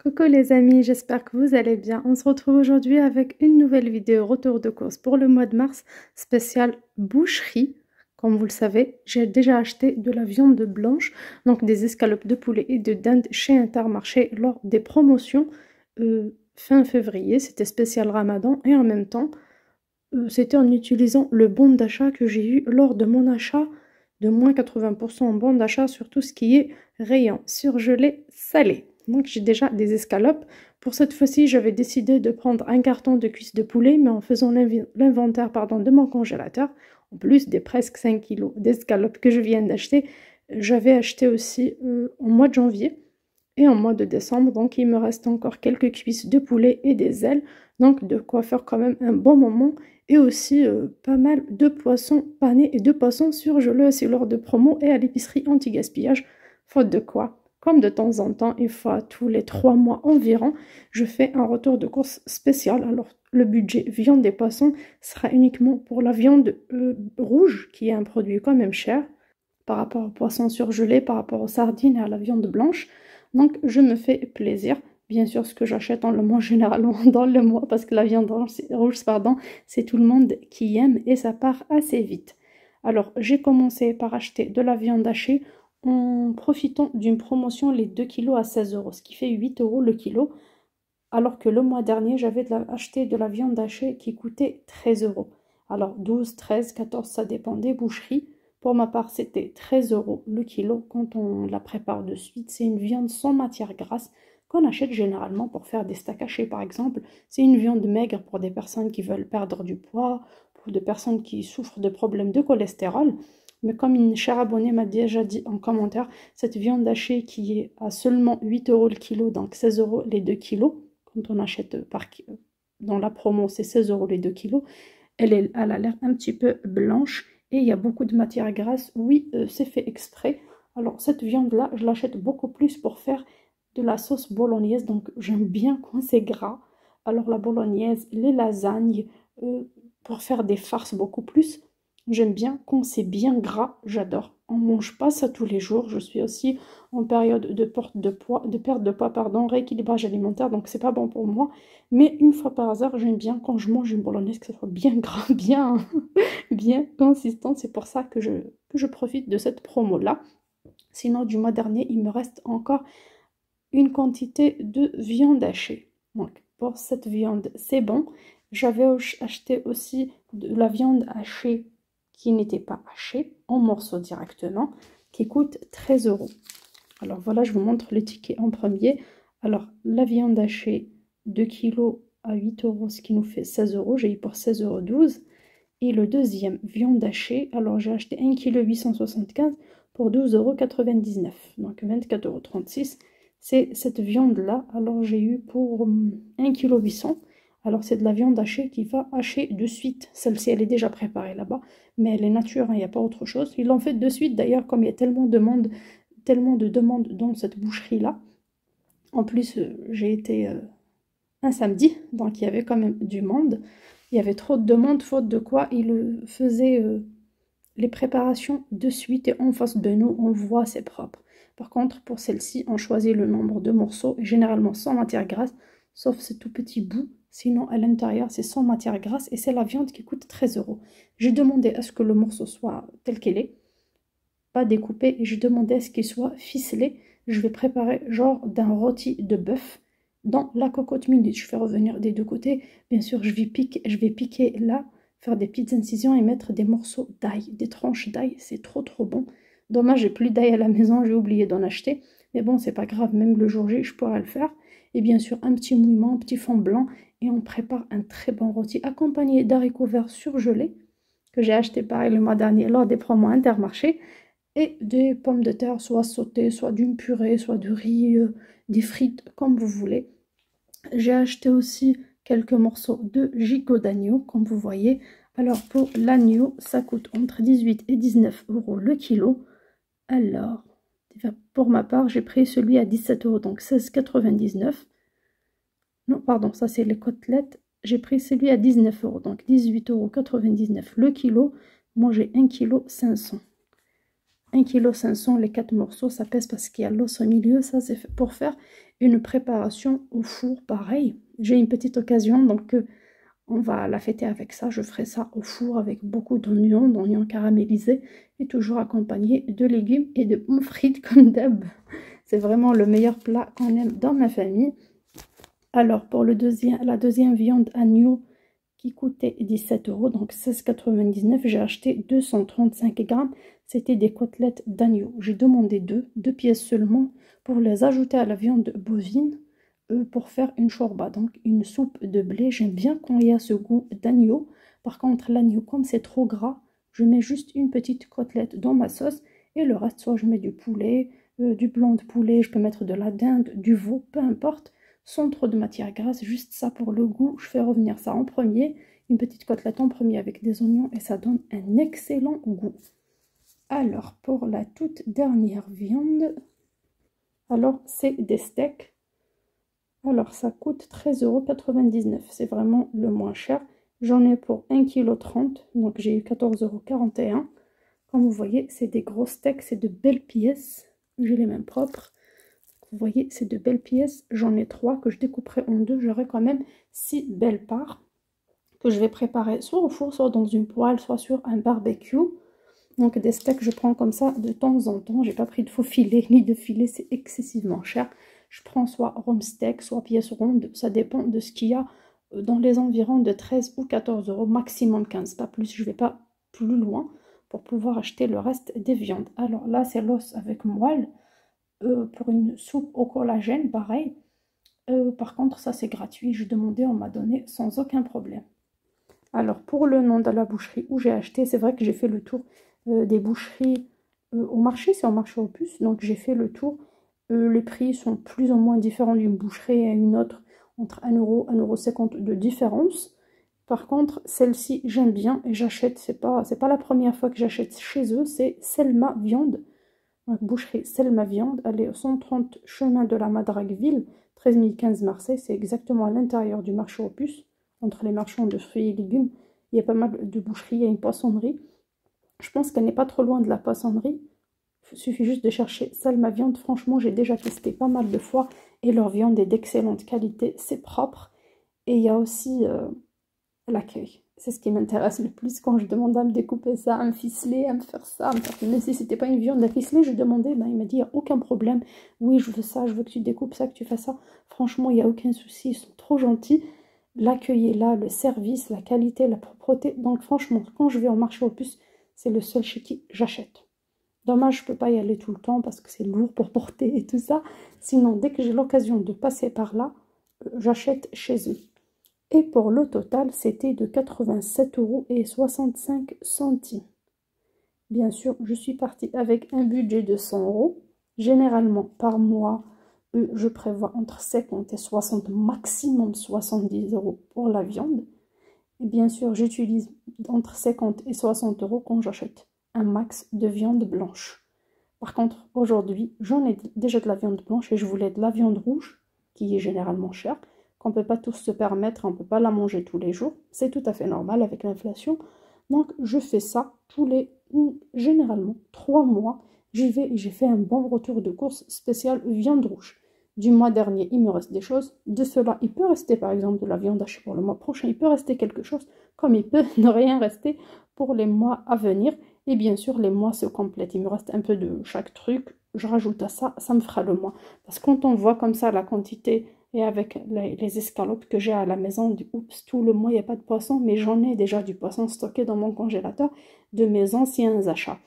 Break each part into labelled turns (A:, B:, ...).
A: Coucou les amis, j'espère que vous allez bien. On se retrouve aujourd'hui avec une nouvelle vidéo retour de course pour le mois de mars spécial boucherie. Comme vous le savez, j'ai déjà acheté de la viande blanche, donc des escalopes de poulet et de dinde chez Intermarché lors des promotions fin février. C'était spécial Ramadan et en même temps, c'était en utilisant le bon d'achat que j'ai eu lors de mon achat de moins 80% en bon d'achat sur tout ce qui est rayon surgelé salé. Donc j'ai déjà des escalopes. Pour cette fois-ci, j'avais décidé de prendre un carton de cuisses de poulet, mais en faisant l'inventaire de mon congélateur, en plus des presque 5 kilos d'escalopes que je viens d'acheter, j'avais acheté aussi au mois de janvier et en mois de décembre. Donc il me reste encore quelques cuisses de poulet et des ailes. Donc de quoi faire quand même un bon moment. Et aussi pas mal de poissons panés et de poissons surgelés aussi lors de promo et à l'épicerie anti-gaspillage. Faute de quoi, comme de temps en temps, une fois tous les 3 mois environ, je fais un retour de course spécial. Alors le budget viande et poissons sera uniquement pour la viande rouge, qui est un produit quand même cher par rapport aux poissons surgelés, par rapport aux sardines et à la viande blanche. Donc je me fais plaisir. Bien sûr, ce que j'achète, on le mange généralement dans le mois parce que la viande rouge, c'est tout le monde qui aime et ça part assez vite. Alors, j'ai commencé par acheter de la viande hachée en profitant d'une promotion les 2 kilos à 16 euros, ce qui fait 8 euros le kilo. Alors que le mois dernier, j'avais acheté de la viande hachée qui coûtait 13 euros. Alors 12, 13, 14, ça dépend des boucheries. Pour ma part, c'était 13 euros le kilo quand on la prépare de suite. C'est une viande sans matière grasse qu'on achète généralement pour faire des steaks hachés par exemple. C'est une viande maigre pour des personnes qui veulent perdre du poids, pour des personnes qui souffrent de problèmes de cholestérol. Mais comme une chère abonnée m'a déjà dit en commentaire, cette viande hachée qui est à seulement 8 euros le kilo, donc 16 euros les 2 kilos, quand on achète dans la promo, c'est 16 euros les 2 kilos, elle a l'air un petit peu blanche et il y a beaucoup de matière grasse. Oui, c'est fait exprès. Alors cette viande-là, je l'achète beaucoup plus pour faire de la sauce bolognaise, donc j'aime bien quand c'est gras. Alors la bolognaise, les lasagnes, pour faire des farces beaucoup plus. J'aime bien quand c'est bien gras, j'adore. On ne mange pas ça tous les jours. Je suis aussi en période de perte de poids, rééquilibrage alimentaire, donc c'est pas bon pour moi. Mais une fois par hasard, j'aime bien quand je mange une bolognaise que ça soit bien gras, bien, bien consistant. C'est pour ça que je profite de cette promo-là. Sinon, du mois dernier, il me reste encore une quantité de viande hachée. Donc, pour cette viande, c'est bon. J'avais acheté aussi de la viande hachée qui n'était pas hachée, en morceaux directement, qui coûte 13 euros. Alors voilà, je vous montre le ticket en premier. Alors, la viande hachée, 2 kg à 8 euros, ce qui nous fait 16 euros. J'ai eu pour 16,12 €. Et le deuxième, viande hachée, alors j'ai acheté 1 kg 875 pour 12,99 €. Donc 24,36 €. C'est cette viande-là. Alors j'ai eu pour 1 kg 800. Alors c'est de la viande hachée qui va hacher de suite. Celle-ci, elle est déjà préparée là-bas, mais elle est nature, il n'y a pas autre chose. Ils l'ont fait de suite d'ailleurs, comme il y a tellement de demandes dans cette boucherie-là. En plus, j'ai été un samedi, donc il y avait quand même du monde. Il y avait trop de demandes, faute de quoi ils faisaient les préparations de suite et en face de nous, on voit c'est propre. Par contre, pour celle-ci, on choisit le nombre de morceaux, généralement sans matière grasse, sauf ce tout petit bout. Sinon, à l'intérieur, c'est sans matière grasse et c'est la viande qui coûte 13 euros. J'ai demandé à ce que le morceau soit tel qu'il est, pas découpé, et j'ai demandé à ce qu'il soit ficelé. Je vais préparer genre d'un rôti de bœuf dans la cocotte minute. Je fais revenir des deux côtés. Bien sûr, je vais piquer là, faire des petites incisions et mettre des morceaux d'ail, des tranches d'ail. C'est trop bon. Dommage, j'ai plus d'ail à la maison, j'ai oublié d'en acheter. Mais bon, c'est pas grave, même le jour J, je pourrais le faire. Et bien sûr, un petit mouillement, un petit fond blanc. Et on prépare un très bon rôti accompagné d'haricots verts surgelés que j'ai acheté pareil le mois dernier lors des promos Intermarché. Et des pommes de terre, soit sautées, soit d'une purée, soit de riz, des frites, comme vous voulez. J'ai acheté aussi quelques morceaux de gigot d'agneau, comme vous voyez. Alors pour l'agneau, ça coûte entre 18 et 19 euros le kilo. Alors, pour ma part, j'ai pris celui à 17 euros, donc 16,99 €. Non, pardon, ça c'est les côtelettes. J'ai pris celui à 19 euros, donc 18,99 € le kilo. Moi j'ai 1 kg 500. 1,5 kg les 4 morceaux, ça pèse parce qu'il y a l'os au milieu. Ça, c'est pour faire une préparation au four, pareil. J'ai une petite occasion, donc on va la fêter avec ça. Je ferai ça au four avec beaucoup d'oignons caramélisés et toujours accompagné de légumes et de frites comme d'hab. C'est vraiment le meilleur plat qu'on aime dans ma famille. Alors pour la deuxième viande agneau qui coûtait 17 €, donc 16,99 €, j'ai acheté 235 grammes. C'était des côtelettes d'agneau. J'ai demandé deux pièces seulement pour les ajouter à la viande bovine pour faire une shorba, donc une soupe de blé. J'aime bien quand il y a ce goût d'agneau. Par contre, l'agneau, comme c'est trop gras, je mets juste une petite côtelette dans ma sauce et le reste, soit je mets du poulet, du blanc de poulet, je peux mettre de la dinde, du veau, peu importe, sans trop de matière grasse, juste ça pour le goût. Je fais revenir ça en premier, une petite côtelette en premier avec des oignons et ça donne un excellent goût. Alors, pour la toute dernière viande, alors c'est des steaks. Alors, ça coûte 13,99 €. C'est vraiment le moins cher. J'en ai pour 1,30 kg, donc j'ai eu 14,41 €. Comme vous voyez, c'est des gros steaks, c'est de belles pièces. J'ai les mains propres. Vous voyez, c'est de belles pièces. J'en ai 3 que je découperai en deux. J'aurai quand même 6 belles parts que je vais préparer soit au four, soit dans une poêle, soit sur un barbecue. Donc des steaks, je prends comme ça de temps en temps. J'ai pas pris de faux filets ni de filets, c'est excessivement cher. Je prends soit rhum steak, soit pièce ronde. Ça dépend de ce qu'il y a dans les environs de 13 ou 14 €, maximum 15, pas plus. Je vais pas plus loin pour pouvoir acheter le reste des viandes. Alors là, c'est l'os avec moelle. Pour une soupe au collagène, pareil. Par contre, ça c'est gratuit. Je demandais, on m'a donné sans aucun problème. Alors, pour le nom de la boucherie où j'ai acheté, c'est vrai que j'ai fait le tour des boucheries au marché, c'est au marché aux puces, donc j'ai fait le tour. Les prix sont plus ou moins différents d'une boucherie à une autre, entre 1 € et 1,50 € de différence. Par contre, celle-ci, j'aime bien et j'achète, c'est pas la première fois que j'achète chez eux, c'est Selma Viande. Donc, boucherie Selma Viande, elle est au 130 chemin de la Madragueville, 13 015 Marseille, c'est exactement à l'intérieur du marché aux puces, entre les marchands de fruits et légumes. Il y a pas mal de boucheries, il y a une poissonnerie. Je pense qu'elle n'est pas trop loin de la poissonnerie. Il suffit juste de chercher Selma Viande. Franchement, j'ai déjà testé pas mal de fois et leur viande est d'excellente qualité, c'est propre. Et il y a aussi l'accueil. C'est ce qui m'intéresse le plus quand je demande à me découper ça, à me ficeler, à me faire ça, à me faire... Même si c'était pas une viande à ficeler, je demandais, ben, il m'a dit, il n'y a aucun problème. Oui, je veux ça, je veux que tu découpes ça, que tu fasses ça. Franchement, il n'y a aucun souci, ils sont trop gentils. L'accueil est là, le service, la qualité, la propreté. Donc franchement, quand je vais au marché aux puces, c'est le seul chez qui j'achète. Dommage, je peux pas y aller tout le temps parce que c'est lourd pour porter et tout ça. Sinon, dès que j'ai l'occasion de passer par là, j'achète chez eux. Et pour le total, c'était de 87,65 €. Bien sûr, je suis partie avec un budget de 100 €. Généralement, par mois, je prévois entre 50 et 60, maximum 70 € pour la viande. Et bien sûr, j'utilise entre 50 et 60 € quand j'achète un max de viande blanche. Par contre, aujourd'hui, j'en ai déjà de la viande blanche et je voulais de la viande rouge, qui est généralement chère, qu'on ne peut pas tous se permettre, on ne peut pas la manger tous les jours. C'est tout à fait normal avec l'inflation. Donc, je fais ça généralement 3 mois. J'y vais et j'ai fait un bon retour de course spécial viande rouge. Du mois dernier, il me reste des choses. De cela, il peut rester par exemple de la viande hachée pour le mois prochain. Il peut rester quelque chose, comme il peut ne rien rester pour les mois à venir. Et bien sûr, les mois se complètent. Il me reste un peu de chaque truc. Je rajoute à ça, ça me fera le mois. Parce que quand on voit comme ça la quantité et avec les escalopes que j'ai à la maison, oups, tout le mois, il n'y a pas de poisson. Mais j'en ai déjà du poisson stocké dans mon congélateur de mes anciens achats.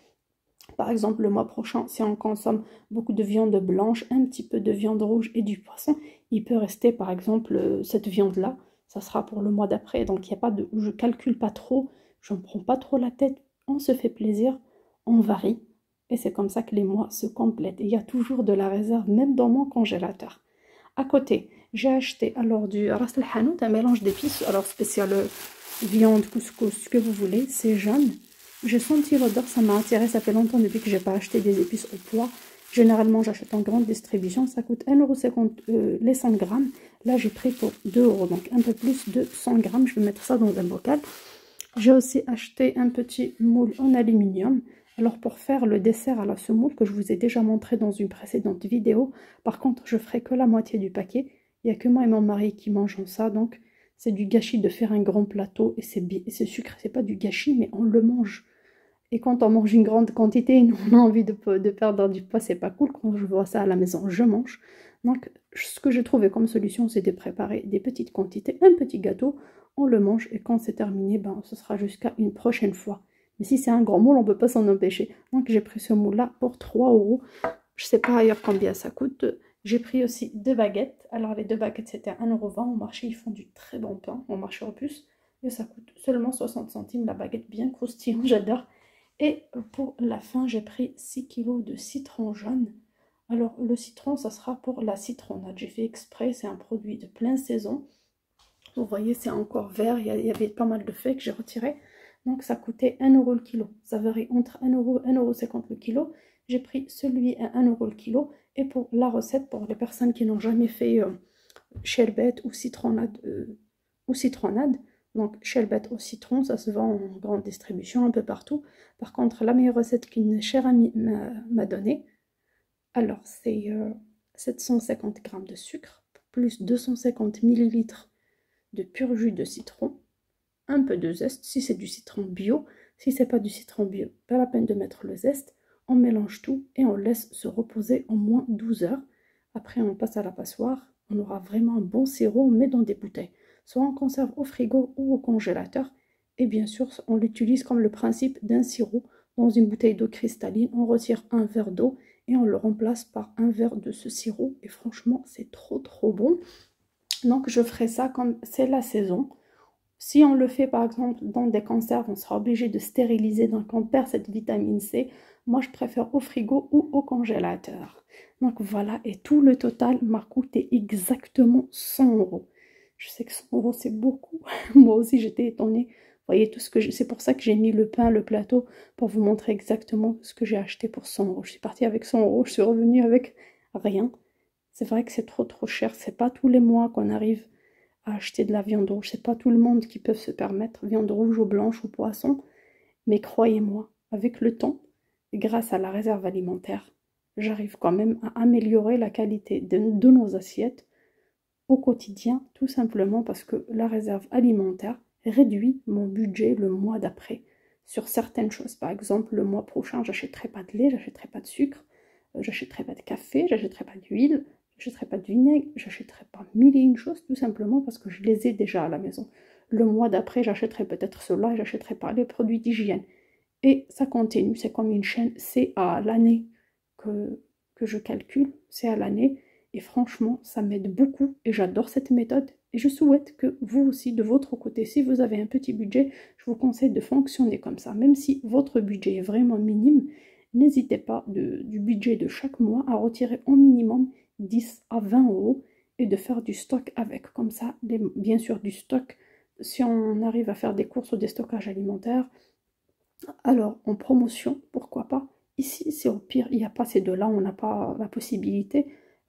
A: Par exemple, le mois prochain, si on consomme beaucoup de viande blanche, un petit peu de viande rouge et du poisson, il peut rester par exemple cette viande-là. Ça sera pour le mois d'après. Donc, il y a pas de, je ne calcule pas trop, je ne me prends pas trop la tête. On se fait plaisir, on varie. Et c'est comme ça que les mois se complètent. Et il y a toujours de la réserve, même dans mon congélateur. À côté, j'ai acheté alors du ras el hanout, un mélange d'épices, alors spécial viande, couscous, ce que vous voulez, c'est jaune. J'ai senti l'odeur, ça m'a attiré, ça fait longtemps depuis que j'ai pas acheté des épices au poids. Généralement, j'achète en grande distribution, ça coûte 1,50 € les 100 grammes. Là, j'ai pris pour 2 €, donc un peu plus de 100 grammes. Je vais mettre ça dans un bocal. J'ai aussi acheté un petit moule en aluminium Alors pour faire le dessert à la semoule que je vous ai déjà montré dans une précédente vidéo, par contre je ferai que la moitié du paquet. Il n'y a que moi et mon mari qui mangeons ça, donc c'est du gâchis de faire un grand plateau et c'est sucre, c'est pas du gâchis mais on le mange. Et quand on mange une grande quantité et on a envie de perdre du poids, c'est pas cool. Quand je vois ça à la maison, je mange. Donc ce que j'ai trouvé comme solution, c'est de préparer des petites quantités, un petit gâteau, on le mange et quand c'est terminé, ben, ce sera jusqu'à une prochaine fois. Mais si c'est un grand moule, on ne peut pas s'en empêcher. Donc j'ai pris ce moule-là pour 3 €. Je ne sais pas ailleurs combien ça coûte. J'ai pris aussi 2 baguettes. Alors les 2 baguettes, c'était 1,20 € au marché. Ils font du très bon pain au marché Opus. Et ça coûte seulement 60 centimes. La baguette bien croustillante, j'adore. Et pour la fin, j'ai pris 6 kilos de citron jaune. Alors le citron, ça sera pour la citronnade. J'ai fait exprès, c'est un produit de pleine saison. Vous voyez, c'est encore vert. Il y avait pas mal de feuilles que j'ai retirées. Donc ça coûtait 1 € le kilo. Ça varie entre 1 € et 1,50 € le kilo. J'ai pris celui à 1 € le kilo. Et pour la recette, pour les personnes qui n'ont jamais fait sherbet ou citronnade, donc sherbet au citron, ça se vend en grande distribution un peu partout. Par contre, la meilleure recette qu'une chère amie m'a donnée, alors c'est 750 g de sucre, plus 250 ml de pur jus de citron, un peu de zeste, si c'est du citron bio. Si c'est pas du citron bio, pas la peine de mettre le zeste. On mélange tout et on laisse se reposer au moins 12 heures. Après, on passe à la passoire. On aura vraiment un bon sirop, on met dans des bouteilles. Soit on conserve au frigo ou au congélateur. Et bien sûr, on l'utilise comme le principe d'un sirop. Dans une bouteille d'eau cristalline, on retire un verre d'eau et on le remplace par un verre de ce sirop. Et franchement, c'est trop bon. Donc, je ferai ça comme c'est la saison. Si on le fait par exemple dans des conserves, on sera obligé de stériliser, donc on perd cette vitamine C. Moi, je préfère au frigo ou au congélateur. Donc voilà, et tout le total m'a coûté exactement 100 €. Je sais que 100 € c'est beaucoup. Moi aussi, j'étais étonnée. Vous voyez tout ce que c'est pour ça que j'ai mis le pain, le plateau, pour vous montrer exactement ce que j'ai acheté pour 100 €. Je suis partie avec 100 €, je suis revenue avec rien. C'est vrai que c'est trop cher. C'est pas tous les mois qu'on arrive à acheter de la viande rouge. C'est pas tout le monde qui peut se permettre viande rouge ou blanche ou poisson. Mais croyez-moi, avec le temps, grâce à la réserve alimentaire, j'arrive quand même à améliorer la qualité de nos assiettes au quotidien, tout simplement parce que la réserve alimentaire réduit mon budget le mois d'après sur certaines choses. Par exemple, le mois prochain, j'achèterai pas de lait, j'achèterai pas de sucre, j'achèterai pas de café, j'achèterai pas d'huile, j'achèterai pas de vinaigre, j'achèterai pas mille et une choses, tout simplement parce que je les ai déjà à la maison. Le mois d'après, j'achèterai peut-être cela et j'achèterai pas les produits d'hygiène. Et ça continue, c'est comme une chaîne, c'est à l'année que je calcule, c'est à l'année. Et franchement, ça m'aide beaucoup et j'adore cette méthode. Et je souhaite que vous aussi, de votre côté, si vous avez un petit budget, je vous conseille de fonctionner comme ça. Même si votre budget est vraiment minime, n'hésitez pas du budget de chaque mois à retirer au minimum 10 à 20 € et de faire du stock avec. Comme ça, bien sûr du stock, si on arrive à faire des courses ou des stockages alimentaires, alors en promotion, pourquoi pas. Ici, si au pire, il n'y a pas ces deux-là, on n'a pas la possibilité,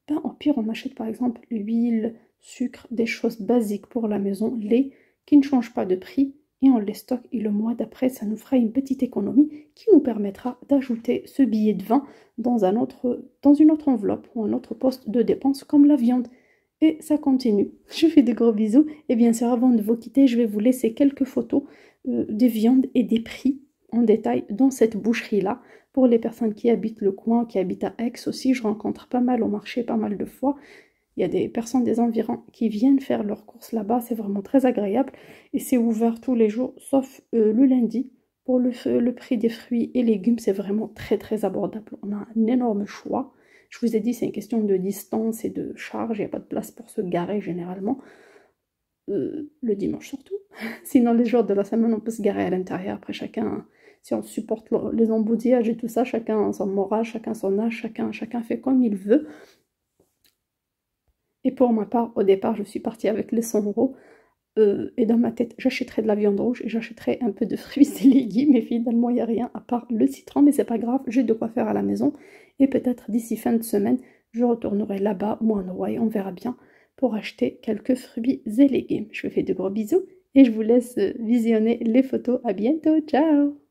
A: ben au pire, on achète par exemple l'huile, sucre, des choses basiques pour la maison, lait, qui ne changent pas de prix, et on les stocke, et le mois d'après, ça nous fera une petite économie qui nous permettra d'ajouter ce billet de vin dans une autre enveloppe ou un autre poste de dépense comme la viande. Et ça continue. Je vous fais de gros bisous. Et bien sûr, avant de vous quitter, je vais vous laisser quelques photos des viandes et des prix en détail dans cette boucherie-là. Pour les personnes qui habitent le coin, qui habitent à Aix aussi, je rencontre pas mal au marché, pas mal de fois. Il y a des personnes des environs qui viennent faire leurs courses là-bas. C'est vraiment très agréable. Et c'est ouvert tous les jours, sauf le lundi. Pour le prix des fruits et légumes, c'est vraiment très abordable. On a un énorme choix. Je vous ai dit, c'est une question de distance et de charge. Il n'y a pas de place pour se garer généralement. Le dimanche surtout. Sinon, les jours de la semaine, on peut se garer à l'intérieur. Après, chacun, si on supporte les embouteillages et tout ça, chacun son moral, chacun son âge, chacun fait comme il veut. Et pour ma part, au départ, je suis partie avec les 100 €. Et dans ma tête, j'achèterais de la viande rouge et j'achèterais un peu de fruits et légumes. Mais finalement, il n'y a rien à part le citron. Mais c'est pas grave, j'ai de quoi faire à la maison. Et peut-être d'ici fin de semaine, je retournerai là-bas ou en Hawaï, on verra bien, pour acheter quelques fruits et légumes. Je vous fais de gros bisous et je vous laisse visionner les photos. À bientôt, ciao!